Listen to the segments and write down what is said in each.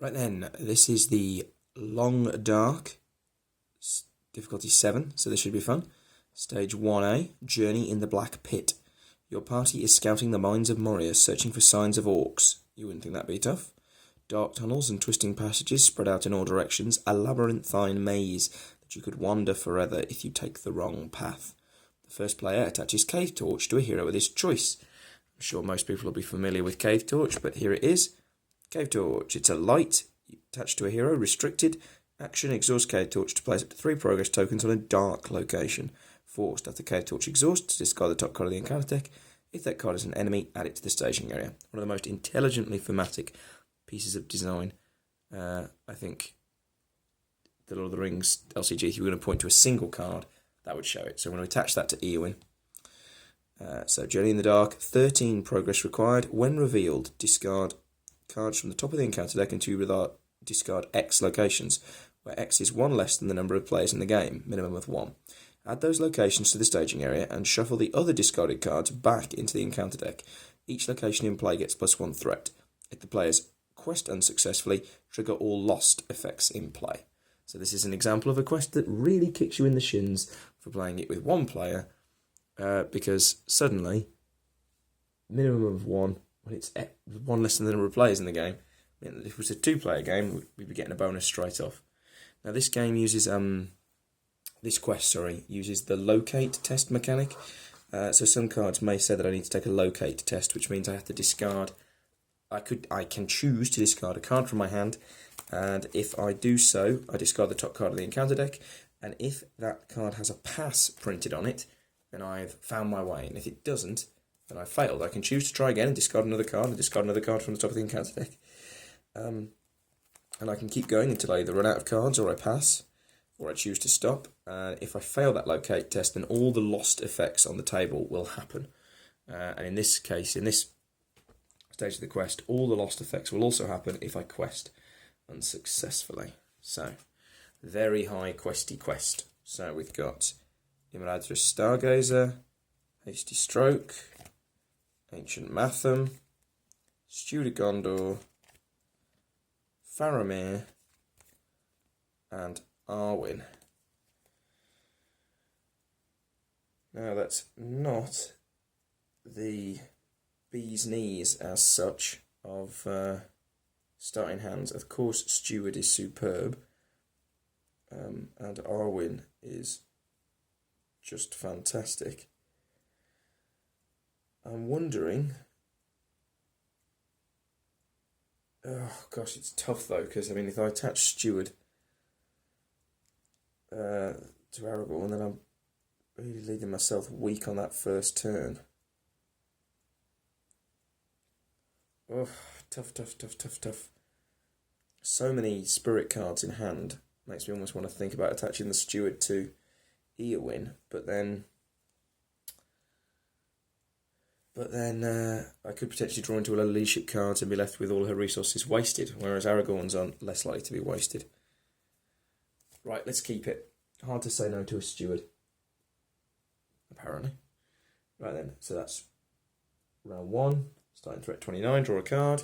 Right then, this is the Long Dark, difficulty 7, so this should be fun. Stage 1A, Journey in the Black Pit. Your party is scouting the mines of Moria, searching for signs of orcs. You wouldn't think that'd be tough. Dark tunnels and twisting passages spread out in all directions, a labyrinthine maze that you could wander forever if you take the wrong path. The first player attaches Cave Torch to a hero with his choice. I'm sure most people will be familiar with Cave Torch, but here it is. Cave Torch. It's a light attached to a hero, restricted. Action, exhaust Cave Torch to place up to 3 progress tokens on a dark location. Forced, after Cave Torch exhausts, discard the top card of the encounter deck. If that card is an enemy, add it to the staging area. One of the most intelligently thematic pieces of design. I think the Lord of the Rings LCG, if you were going to point to a single card, that would show it. So I'm going to attach that to Eowyn. So Journey in the Dark, 13 progress required. When revealed, discard cards from the top of the encounter deck and discard X locations, where X is 1 less than the number of players in the game, minimum of 1. Add those locations to the staging area and shuffle the other discarded cards back into the encounter deck. Each location in play gets +1 threat. If the players quest unsuccessfully, trigger all lost effects in play. So this is an example of a quest that really kicks you in the shins for playing it with 1 player, because suddenly, minimum of 1, when it's 1 less than the number of players in the game. If it was a 2-player game, we'd be getting a bonus straight off. Now this game uses this quest uses the locate test mechanic. So some cards may say that I need to take a locate test, which means I have to discard. I can choose to discard a card from my hand, and if I do so, I discard the top card of the encounter deck. And if that card has a pass printed on it, then I've found my way. And if it doesn't, then I failed. I can choose to try again and discard another card from the top of the encounter deck. And I can keep going until I either run out of cards or I pass, or I choose to stop. And if I fail that locate test, then all the lost effects on the table will happen. And in this case, in this stage of the quest, all the lost effects will also happen if I quest unsuccessfully. So, very high questy quest. So we've got Imladris Stargazer, Hasty Stroke, Ancient Matham, Steward of Gondor, Faramir, and Arwen. Now that's not the bee's knees as such of starting hands. Of course, Steward is superb, and Arwen is just fantastic. I'm wondering. Oh gosh, it's tough though, because I mean, if I attach Steward to Aragorn, then I'm really leaving myself weak on that first turn. Oh, tough. So many spirit cards in hand makes me almost want to think about attaching the Steward to Eowyn, but then I could potentially draw into a lot of leadership cards and be left with all her resources wasted, whereas Aragorn's are less likely to be wasted. Right, let's keep it. Hard to say no to a Steward, apparently. Right then, so that's round 1. Starting threat 29, draw a card.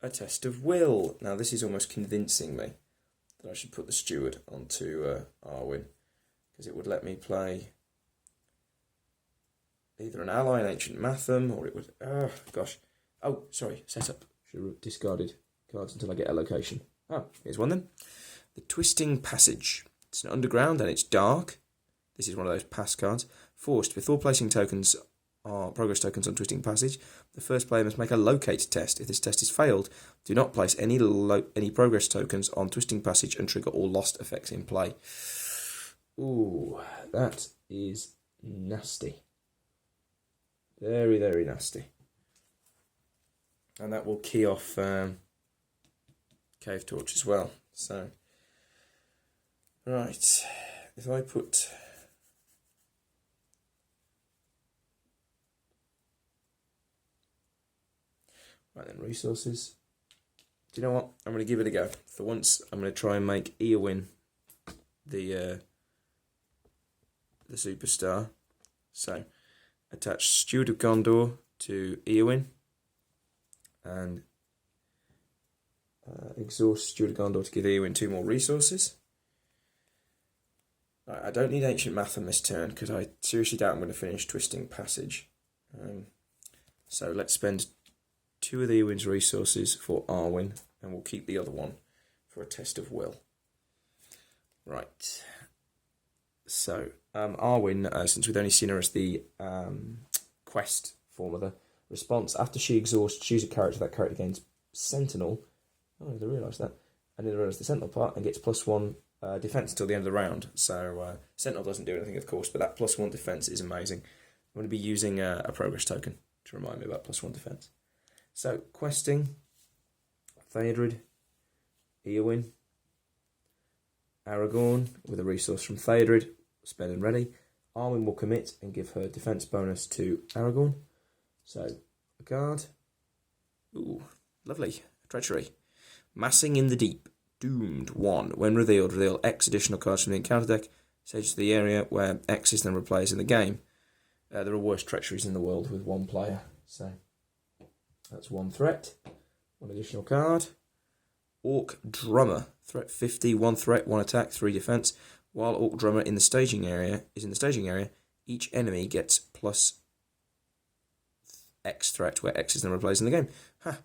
A Test of Will. Now this is almost convincing me that I should put the Steward onto Arwen, because it would let me play either an ally in Ancient Matham, or it would... Oh, sorry, setup. Should have discarded cards until I get a location. Oh, here's one then. The Twisting Passage. It's an underground and it's dark. This is one of those pass cards. Forced, before placing tokens or progress tokens on Twisting Passage, the first player must make a locate test. If this test is failed, do not place any progress tokens on Twisting Passage and trigger all lost effects in play. Ooh, that is nasty. Very, very nasty. And that will key off Cave Torch as well. So, right, if I put... Right then, resources. Do you know what? I'm going to give it a go. For once, I'm going to try and make Eowyn the superstar. So, attach Steward of Gondor to Eowyn, and exhaust Steward of Gondor to give Eowyn 2 more resources. Right, I don't need Ancient Math on this turn because I seriously doubt I'm going to finish Twisting Passage. So let's spend 2 of the Eowyn's resources for Arwen, and we'll keep the other one for a test of will. Right. So, Arwen, since we've only seen her as the quest form of the response, after she exhausts, choose a character. That character gains Sentinel. Oh, I didn't realise that. I didn't realise the Sentinel part, and gets +1 defense until the end of the round. So, Sentinel doesn't do anything, of course, but that +1 defense is amazing. I'm going to be using a progress token to remind me about +1 defense. So, questing, Theodred, Eowyn, Aragorn with a resource from Theodred, spend and ready. Arwen will commit and give her defense bonus to Aragorn. So, a card. Ooh, lovely. Treachery. Massing in the Deep. Doomed 1. When revealed, reveal X additional cards from the encounter deck. Stage to the area where X is the number of players in the game. There are worse treacheries in the world with 1 player. So, that's 1 threat. 1 additional card. Orc Drummer. Threat 50, 1 threat, 1 attack, 3 defense. While Orc Drummer is in the staging area, each enemy gets plus X threat, where X is the number of players in the game. Ha!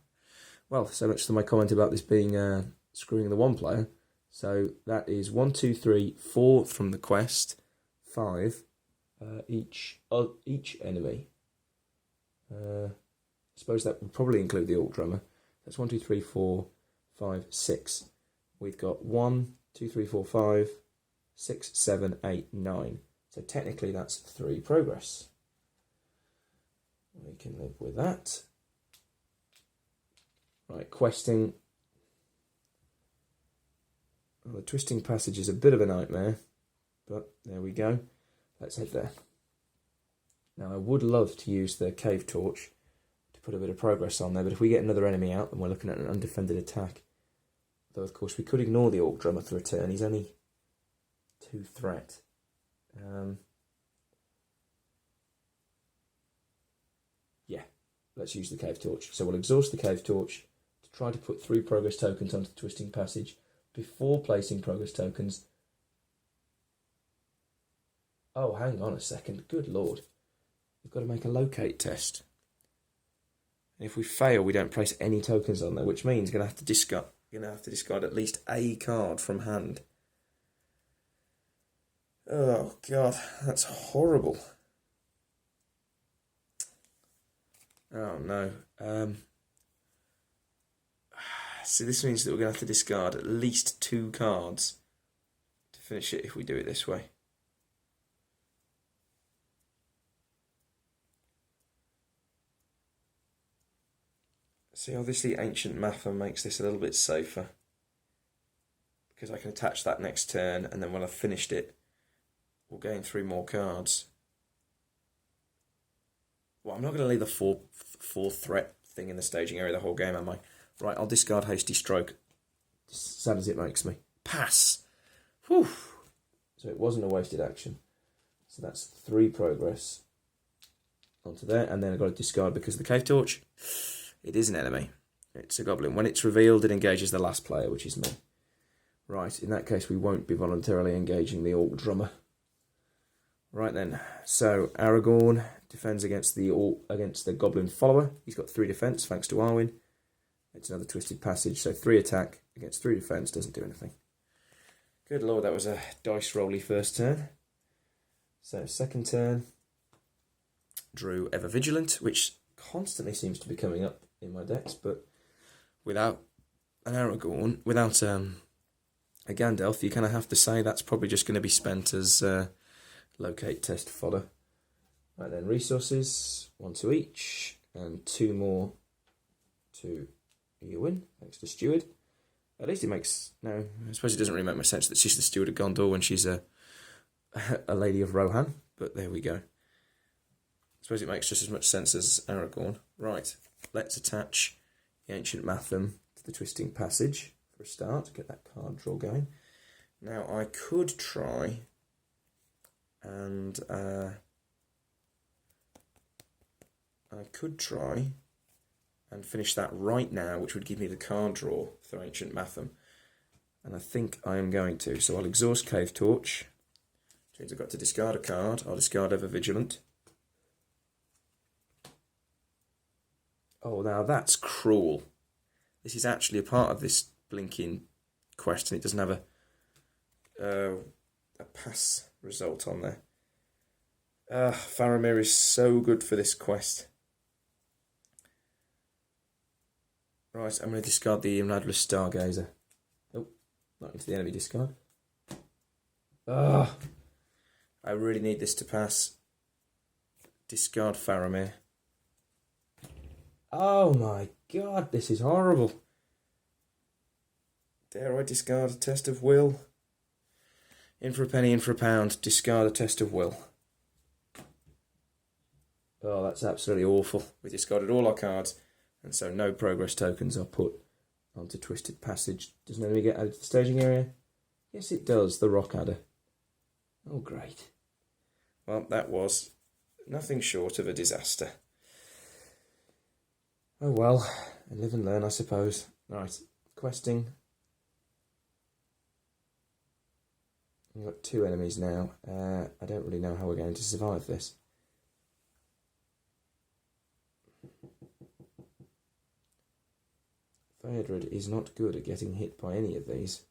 Well, so much for my comment about this being screwing the 1 player. So that is 1, 2, 3, 4 from the quest, 5 each enemy. I suppose that would probably include the Orc Drummer. That's 1, 2, 3, 4, 5, 6. We've got 1, 2, 3, 4, 5, 6, 7, 8, 9. So technically that's 3 progress. We can live with that. Right, questing. Well, the Twisting Passage is a bit of a nightmare, but there we go. Let's head there. Now, I would love to use the Cave Torch to put a bit of progress on there, but if we get another enemy out, then we're looking at an undefended attack. Though, of course, we could ignore the Orc Drummer for a turn. He's only 2 threat. Yeah, let's use the Cave Torch. So we'll exhaust the Cave Torch to try to put 3 progress tokens onto the Twisting Passage before placing progress tokens. Oh, hang on a second. Good lord. We've got to make a locate test. And if we fail, we don't place any tokens on there, which means you're going to have to discard at least a card from hand. Oh, God, that's horrible. Oh, no. So this means that we're going to have to discard at least 2 cards to finish it if we do it this way. See, obviously Ancient Mather makes this a little bit safer, because I can attach that next turn, and then when I've finished it, we'll gain 3 more cards. Well, I'm not going to leave the 4 threat thing in the staging area the whole game, am I? Right, I'll discard Hasty Stroke. Sad as it makes me. Pass! Whew! So it wasn't a wasted action. So that's 3 progress onto there, and then I've got to discard because of the Cave Torch. It is an enemy. It's a goblin. When it's revealed, it engages the last player, which is me. Right, in that case, we won't be voluntarily engaging the Orc Drummer. Right then, so Aragorn defends against the Goblin Follower. He's got 3 defense, thanks to Arwen. It's another Twisted Passage, so 3 attack against 3 defense, doesn't do anything. Good lord, that was a dice rolly first turn. So second turn, drew Ever Vigilant, which constantly seems to be coming up in my decks, but without an Aragorn, without a Gandalf, you kind of have to say that's probably just going to be spent as locate test fodder. Right then, resources, 1 to each, and 2 more to Eowyn, thanks to Steward. At least it makes, no, I suppose it doesn't really make much sense that she's the Steward of Gondor when she's a Lady of Rohan, but there we go. I suppose it makes just as much sense as Aragorn. Right, let's attach the Ancient Mathem to the Twisting Passage for a start, get that card draw going. Now, I could try and and finish that right now, which would give me the card draw for Ancient Matham. And I think I am going to. So I'll exhaust Cave Torch, which means I've got to discard a card. I'll discard Ever Vigilant. Oh, now that's cruel. This is actually a part of this blinking quest, and it doesn't have a pass result on there. Faramir is so good for this quest. Right, I'm going to discard the Radless Stargazer. Oh, not into the enemy discard. I really need this to pass. Discard Faramir. Oh my god, this is horrible. Dare I discard a Test of Will? In for a penny, in for a pound. Discard a Test of Will. Oh, that's absolutely awful. We discarded all our cards, and so no progress tokens are put onto Twisted Passage. Does an enemy get added to the staging area? Yes, it does. The Rock Adder. Oh, great. Well, that was nothing short of a disaster. Oh well, live and learn, I suppose. Right, questing. We've got 2 enemies now. I don't really know how we're going to survive this. Theodred is not good at getting hit by any of these.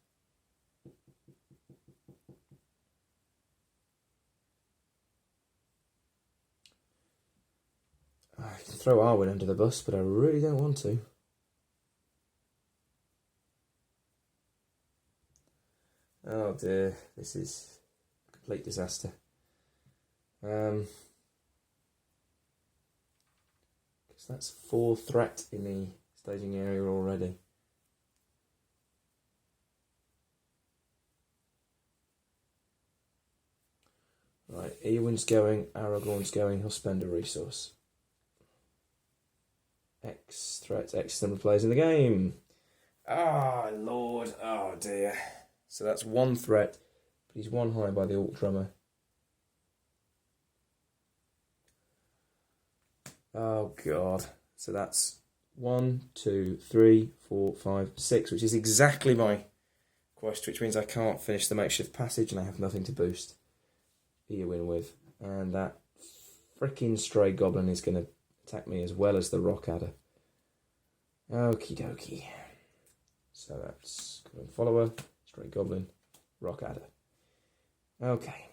I can throw Arwen under the bus, but I really don't want to. Oh dear, this is a complete disaster. Because that's 4 threat in the staging area already. Right, Eowyn's going, Aragorn's going, he'll spend a resource. X threat, X number of players in the game. Ah, Lord, oh dear. So that's 1 threat, but he's 1 high by the Orc Drummer. Oh god. So that's 1, 2, 3, 4, 5, 6, which is exactly my quest, which means I can't finish the makeshift passage and I have nothing to boost Eowyn with. And that frickin' stray goblin is going to attack me as well as the Rock Adder. Okie dokie. So that's Goblin Follower, Stray Goblin, Rock Adder. Okay.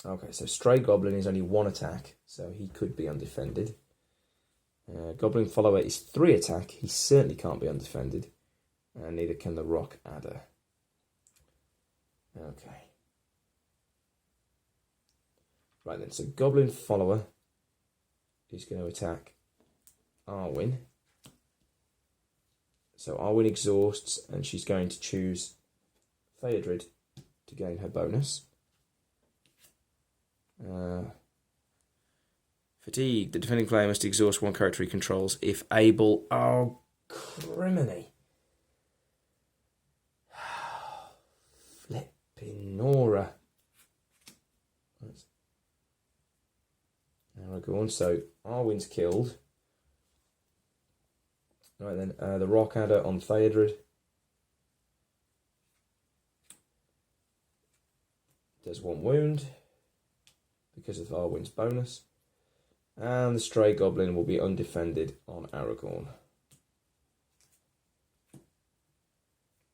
Okay, so Stray Goblin is only 1 attack, so he could be undefended. Goblin Follower is 3 attack, he certainly can't be undefended. And neither can the Rock Adder. Okay. Right then, so Goblin Follower is going to attack Arwen. So Arwen exhausts, and she's going to choose Theodred to gain her bonus. Fatigue. The defending player must exhaust 1 character he controls if able. Oh, criminy. Flipping Nora. Aragorn. So Arwen's killed. Right then, the Rock Adder on Theodred. Does 1 wound because of Arwen's bonus. And the Stray Goblin will be undefended on Aragorn.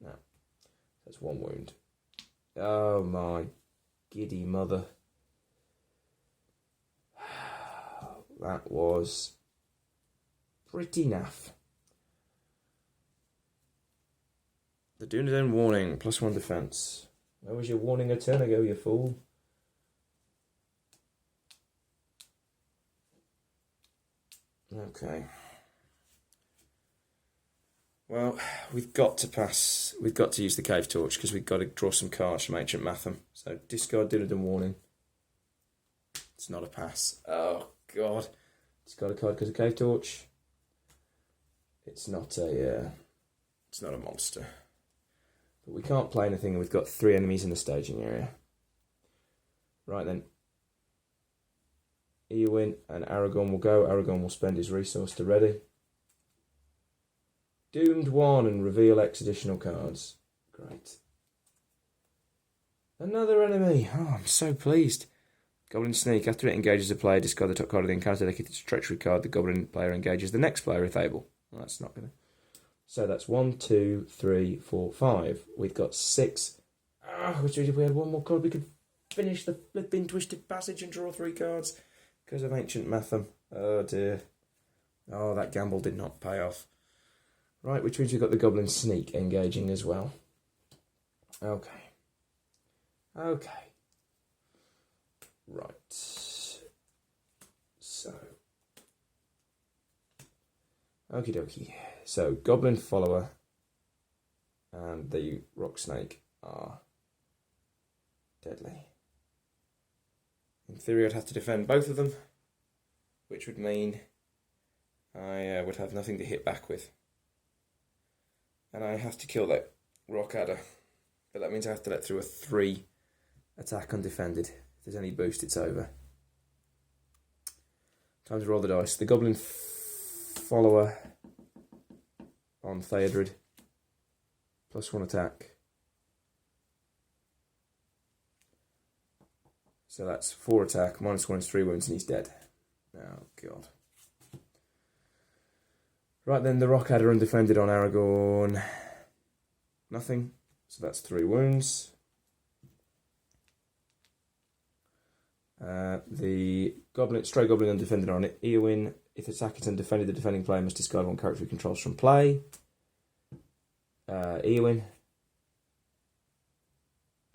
Now, that's 1 wound. Oh my giddy mother. That was pretty naff. The Dwarrowdelf warning, +1 defense. Where was your warning a turn ago, you fool? Okay. Well, we've got to pass. We've got to use the Cave Torch because we've got to draw some cards from Ancient Matham. So discard Dwarrowdelf warning. It's not a pass. Oh god. Discard a card because of Cave Torch. It's not a. It's not a monster. But we can't play anything, and we've got 3 enemies in the staging area. Right then. Eowyn and Aragorn will go. Aragorn will spend his resource to ready. Doomed 1 and reveal X additional cards. Great. Another enemy. Oh, I'm so pleased. Goblin Sneak. After it engages a player, discard the top card of the encounter. If it's a treachery card, the Goblin player engages the next player if able. Well, that's not going to... So that's 1, 2, 3, 4, 5. We've got 6. Which means if we had one more card, we could finish the flipping Twisted Passage and draw 3 cards because of Ancient Matham. Oh dear. Oh, that gamble did not pay off. Right, which means we've got the Goblin Sneak engaging as well. Okay. Okay. Right. So. Okie dokie. So, Goblin Follower and the Rock Snake are deadly. In theory, I'd have to defend both of them, which would mean I would have nothing to hit back with. And I have to kill that Rock Adder. But that means I have to let through a 3 attack undefended. If there's any boost, it's over. Time to roll the dice. The Goblin Follower on Theodred. +1 attack. So that's 4 attack, -1 is 3 wounds, and he's dead. Oh, God. Right then, the Rock Adder undefended on Aragorn. Nothing. So that's 3 wounds. The Stray Goblin undefended on it. Eowyn. If attack is undefended, the defending player must discard 1 character he controls from play. Eowyn.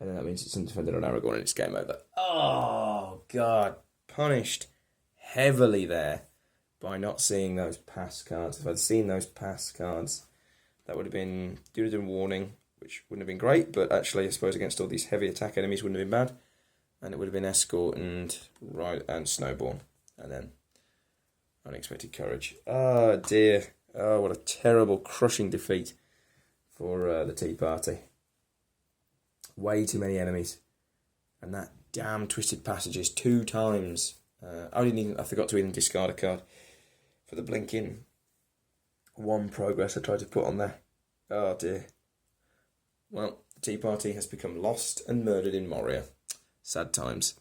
And then that means it's undefended on Aragorn and it's game over. Oh, God. Punished heavily there by not seeing those pass cards. If I'd seen those pass cards, that would have been Dwarrowdelf warning, which wouldn't have been great, but actually, I suppose, against all these heavy attack enemies wouldn't have been bad. And it would have been Escort and Snowborn. And then Unexpected Courage. Oh, dear. Oh, what a terrible, crushing defeat for the Tea Party. Way too many enemies. And that damn Twisted Passages 2 times. I forgot to even discard a card for the blinking 1 progress I tried to put on there. Oh dear. Well, the Tea Party has become lost and murdered in Moria. Sad times.